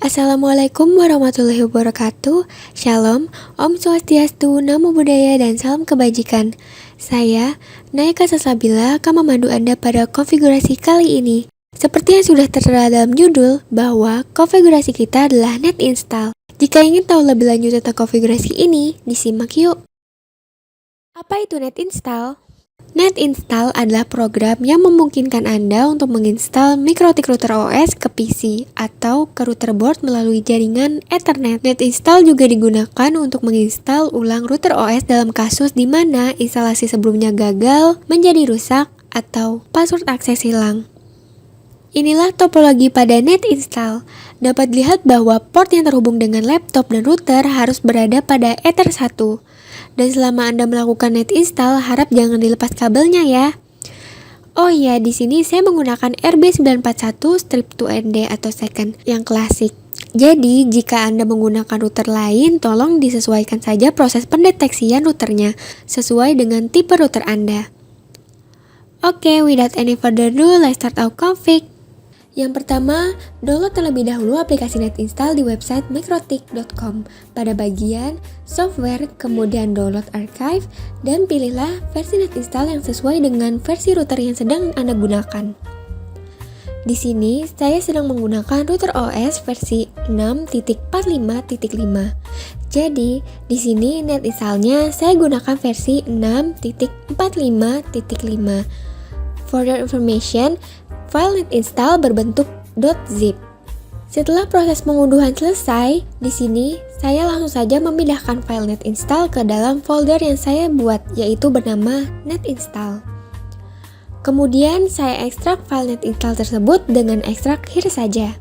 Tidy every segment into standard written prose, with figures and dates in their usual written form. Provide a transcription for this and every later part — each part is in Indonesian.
Assalamualaikum warahmatullahi wabarakatuh. Shalom, Om Swastiastu, Namo Buddhaya, dan salam kebajikan. Saya, Nayaka Sasabila, akan memandu Anda pada konfigurasi kali ini. Seperti yang sudah tertera dalam judul, bahwa konfigurasi kita adalah net install. Jika ingin tahu lebih lanjut tentang konfigurasi ini, disimak yuk. Apa itu net install? Net install adalah program yang memungkinkan Anda untuk menginstal mikrotik router OS ke PC atau ke router board melalui jaringan Ethernet. Net install juga digunakan untuk menginstal ulang router OS dalam kasus di mana instalasi sebelumnya gagal, menjadi rusak, atau password akses hilang. Inilah topologi pada net install. Dapat dilihat bahwa port yang terhubung dengan laptop dan router harus berada pada Ether 1. Dan selama Anda melakukan net install, harap jangan dilepas kabelnya ya. Oh iya, di sini saya menggunakan RB941 strip 2ND atau second yang klasik. Jadi, jika Anda menggunakan router lain, tolong disesuaikan saja proses pendeteksian routernya sesuai dengan tipe router Anda. Oke, without any further ado, let's start our config. Yang pertama, download terlebih dahulu aplikasi net install di website mikrotik.com. Pada bagian software, kemudian download archive, dan pilihlah versi net install yang sesuai dengan versi router yang sedang Anda gunakan. Di sini, saya sedang menggunakan router OS versi 6.45.5. Jadi, di sini net installnya saya gunakan versi 6.45.5. For your information, file net install berbentuk .zip. Setelah proses pengunduhan selesai, di sini saya langsung saja memindahkan file net install ke dalam folder yang saya buat, yaitu bernama net install. Kemudian saya ekstrak file net install tersebut dengan ekstrak here saja.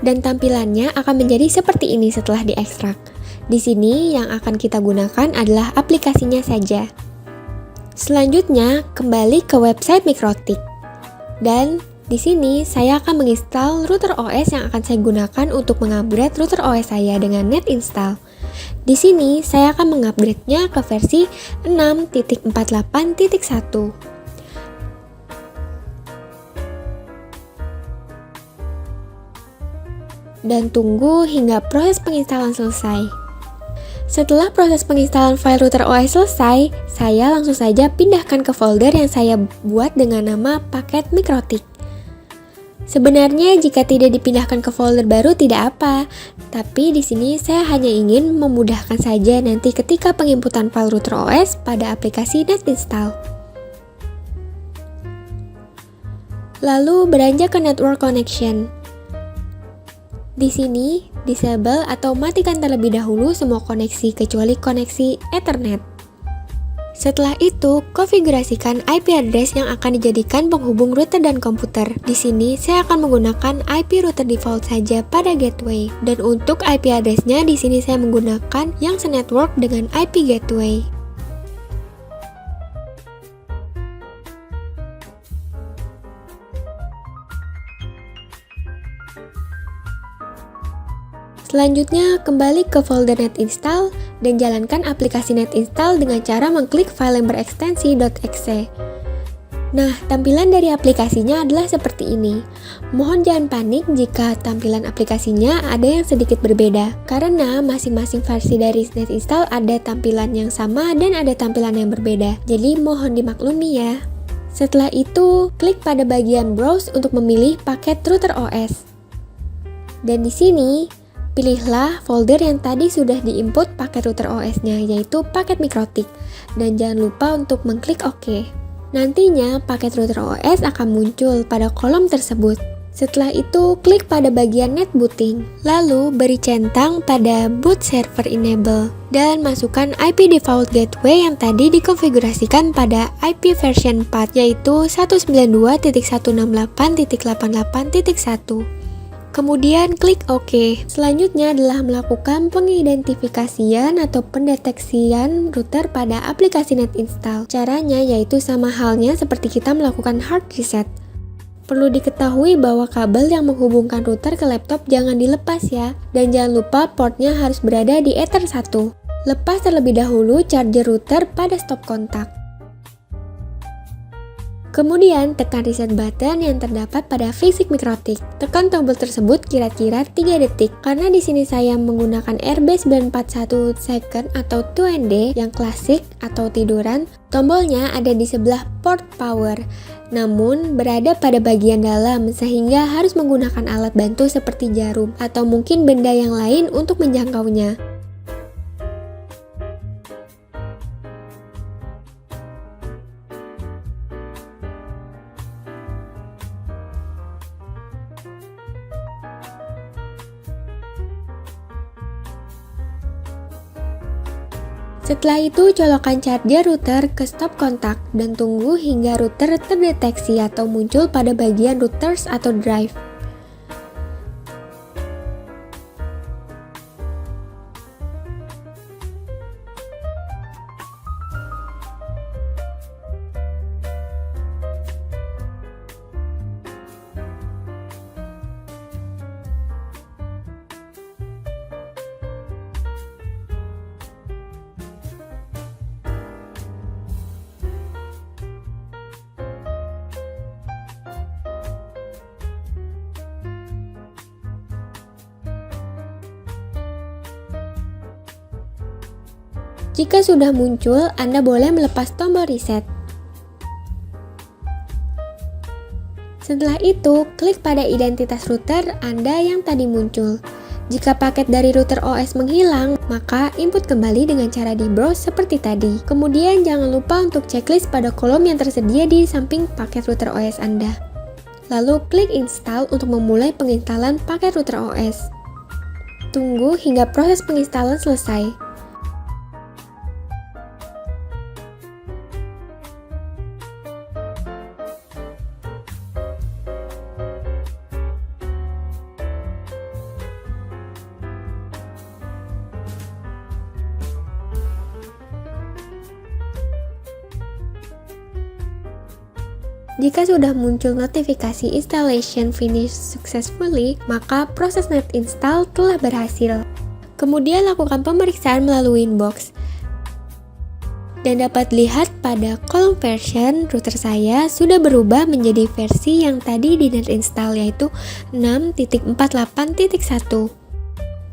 Dan tampilannya akan menjadi seperti ini setelah diekstrak. Di sini yang akan kita gunakan adalah aplikasinya saja. Selanjutnya, kembali ke website Mikrotik. Dan di sini saya akan menginstal router OS yang akan saya gunakan untuk mengupgrade router OS saya dengan net install. Di sini saya akan mengupgrade-nya ke versi 6.48.1. Dan tunggu hingga proses penginstalan selesai. Setelah proses penginstalan file router OS selesai, saya langsung saja pindahkan ke folder yang saya buat dengan nama paket mikrotik. Sebenarnya jika tidak dipindahkan ke folder baru tidak apa, tapi di sini saya hanya ingin memudahkan saja nanti ketika penginputan file router OS pada aplikasi net install. Lalu beranjak ke network connection. Di sini, disable atau matikan terlebih dahulu semua koneksi kecuali koneksi Ethernet. Setelah itu, konfigurasikan IP address yang akan dijadikan penghubung router dan komputer. Di sini, saya akan menggunakan IP router default saja pada gateway. Dan untuk IP address-nya, di sini saya menggunakan yang senetwork dengan IP gateway. Selanjutnya, kembali ke folder net install dan jalankan aplikasi net install dengan cara mengklik file yang berekstensi .exe. Nah, tampilan dari aplikasinya adalah seperti ini. Mohon jangan panik jika tampilan aplikasinya ada yang sedikit berbeda, karena masing-masing versi dari net install ada tampilan yang sama dan ada tampilan yang berbeda. Jadi mohon dimaklumi ya. Setelah itu, klik pada bagian browse untuk memilih paket router OS. Dan di sini, pilihlah folder yang tadi sudah diinput paket router OS-nya, yaitu paket mikrotik. Dan jangan lupa untuk mengklik OK. Nantinya, paket router OS akan muncul pada kolom tersebut. Setelah itu, klik pada bagian net booting. Lalu, beri centang pada boot server enable. Dan masukkan IP default gateway yang tadi dikonfigurasikan pada IP version 4, yaitu 192.168.88.1. Kemudian klik OK. Selanjutnya adalah melakukan pengidentifikasian atau pendeteksian router pada aplikasi net install. Caranya yaitu sama halnya seperti kita melakukan hard reset. Perlu diketahui bahwa kabel yang menghubungkan router ke laptop jangan dilepas ya. Dan jangan lupa portnya harus berada di Ether 1. Lepas terlebih dahulu charger router pada stop kontak. Kemudian, tekan reset button yang terdapat pada Basic MikroTik. Tekan tombol tersebut kira-kira 3 detik. Karena di sini saya menggunakan RB941 second atau 2ND yang klasik atau tiduran, tombolnya ada di sebelah port power. Namun, berada pada bagian dalam sehingga harus menggunakan alat bantu seperti jarum atau mungkin benda yang lain untuk menjangkaunya. Setelah itu, colokkan charger router ke stop kontak dan tunggu hingga router terdeteksi atau muncul pada bagian routers atau drive. Jika sudah muncul, Anda boleh melepas tombol reset. Setelah itu, klik pada identitas router Anda yang tadi muncul. Jika paket dari router OS menghilang, maka input kembali dengan cara di browse seperti tadi. Kemudian jangan lupa untuk checklist pada kolom yang tersedia di samping paket router OS Anda. Lalu klik install untuk memulai penginstalan paket router OS. Tunggu hingga proses penginstalan selesai. Jika sudah muncul notifikasi installation finish successfully, maka proses net install telah berhasil. Kemudian lakukan pemeriksaan melalui inbox. Dan dapat lihat pada kolom version, router saya sudah berubah menjadi versi yang tadi di net install, yaitu 6.48.1.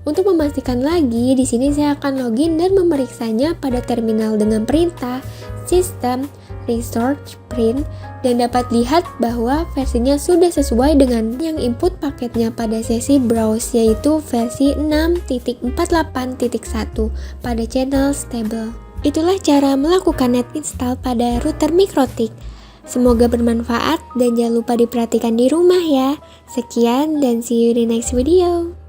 Untuk memastikan lagi, di sini saya akan login dan memeriksanya pada terminal dengan perintah system research print dan dapat lihat bahwa versinya sudah sesuai dengan yang input paketnya pada sesi browse, yaitu versi 6.48.1 pada channel stable. Itulah cara melakukan net install pada router MikroTik. Semoga bermanfaat dan jangan lupa diperhatikan di rumah ya. Sekian dan see you in the next video.